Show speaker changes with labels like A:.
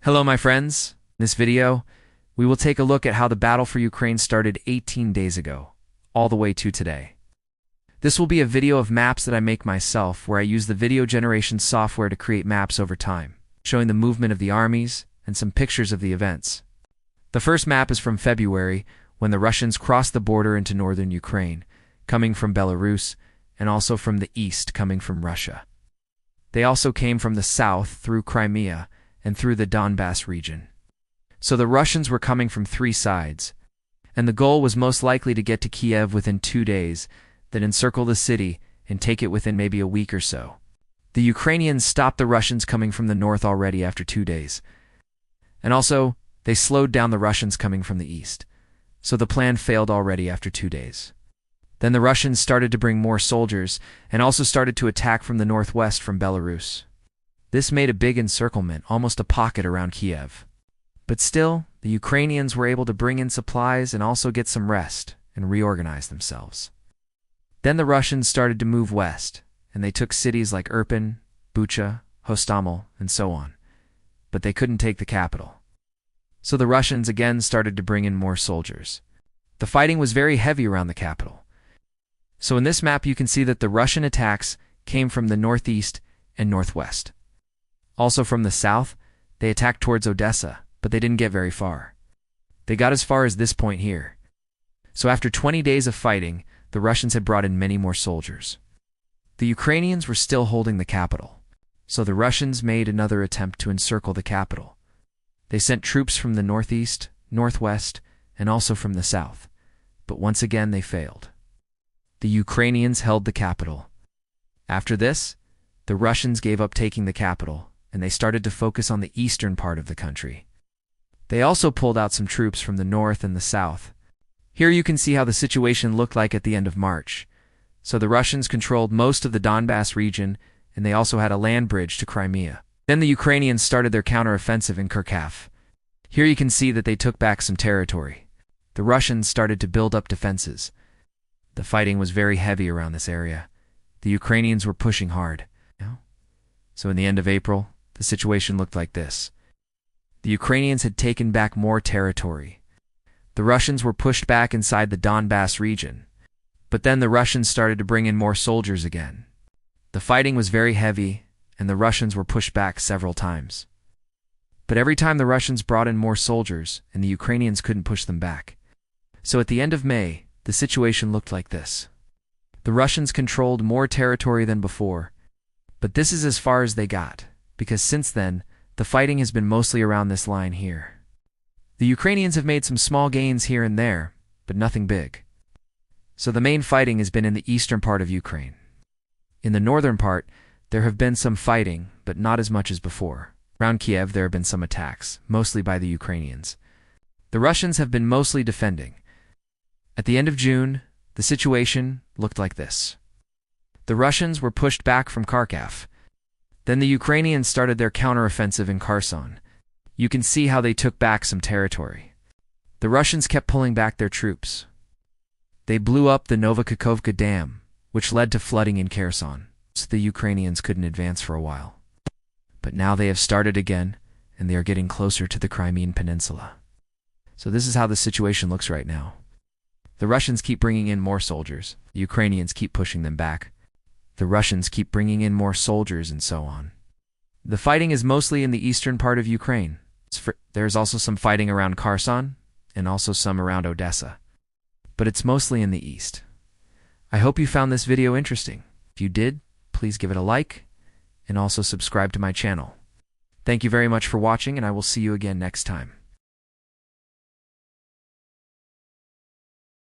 A: Hello, my friends. In this video, we will take a look at how the battle for Ukraine started 18 days ago, all the way to today. This will be a video of maps that I make myself, where I use the video generation software to create maps over time, showing the movement of the armies and some pictures of the events. The first map is from February, when the Russians crossed the border into northern Ukraine, coming from Belarus, and also from the east, coming from Russia. They also came from the south through Crimea and through the Donbass region. So the Russians were coming from three sides, and the goal was most likely to get to Kiev within 2 days, then encircle the city and take it within maybe a week or so. The Ukrainians stopped the Russians coming from the north already after 2 days. And also, they slowed down the Russians coming from the east. So the plan failed already after 2 days. Then the Russians started to bring more soldiers and also started to attack from the northwest from Belarus. This made a big encirclement, almost a pocket around Kiev. But still, the Ukrainians were able to bring in supplies and also get some rest and reorganize themselves. Then the Russians started to move west, and they took cities like Irpin, Bucha, Hostomel, and so on. But they couldn't take the capital. So the Russians again started to bring in more soldiers. The fighting was very heavy around the capital. So in this map you can see that the Russian attacks came from the northeast and northwest. Also from the south, they attacked towards Odessa, but they didn't get very far. They got as far as this point here. So after 20 days of fighting, the Russians had brought in many more soldiers. The Ukrainians were still holding the capital, so the Russians made another attempt to encircle the capital. They sent troops from the northeast, northwest, and also from the south, but once again they failed. The Ukrainians held the capital. After this, the Russians gave up taking the capital, and they started to focus on the eastern part of the country. They also pulled out some troops from the north and the south. Here you can see how the situation looked like at the end of March. So the Russians controlled most of the Donbass region, and they also had a land bridge to Crimea. Then the Ukrainians started their counteroffensive in Kharkiv. Here you can see that they took back some territory. The Russians started to build up defenses. The fighting was very heavy around this area. The Ukrainians were pushing hard. So in the end of April, the situation looked like this. The Ukrainians had taken back more territory. The Russians were pushed back inside the Donbass region. But then the Russians started to bring in more soldiers again. The fighting was very heavy, and the Russians were pushed back several times. But every time the Russians brought in more soldiers, and the Ukrainians couldn't push them back. So at the end of May, the situation looked like this. The Russians controlled more territory than before, but this is as far as they got, because since then, the fighting has been mostly around this line here. The Ukrainians have made some small gains here and there, but nothing big. So the main fighting has been in the eastern part of Ukraine. In the northern part, there have been some fighting, but not as much as before. Around Kiev, there have been some attacks, mostly by the Ukrainians. The Russians have been mostly defending. At the end of June, the situation looked like this. The Russians were pushed back from Kharkiv. Then the Ukrainians started their counteroffensive in Kherson. You can see how they took back some territory. The Russians kept pulling back their troops. They blew up the Novokakhovka Dam, which led to flooding in Kherson, so the Ukrainians couldn't advance for a while. But now they have started again, and they are getting closer to the Crimean Peninsula. So this is how the situation looks right now. The Russians keep bringing in more soldiers. The Ukrainians keep pushing them back. The Russians keep bringing in more soldiers and so on. The fighting is mostly in the eastern part of Ukraine. There's also some fighting around Kherson and also some around Odessa. But it's mostly in the east. I hope you found this video interesting. If you did, please give it a like and also subscribe to my channel. Thank you very much for watching, and I will see you again next time.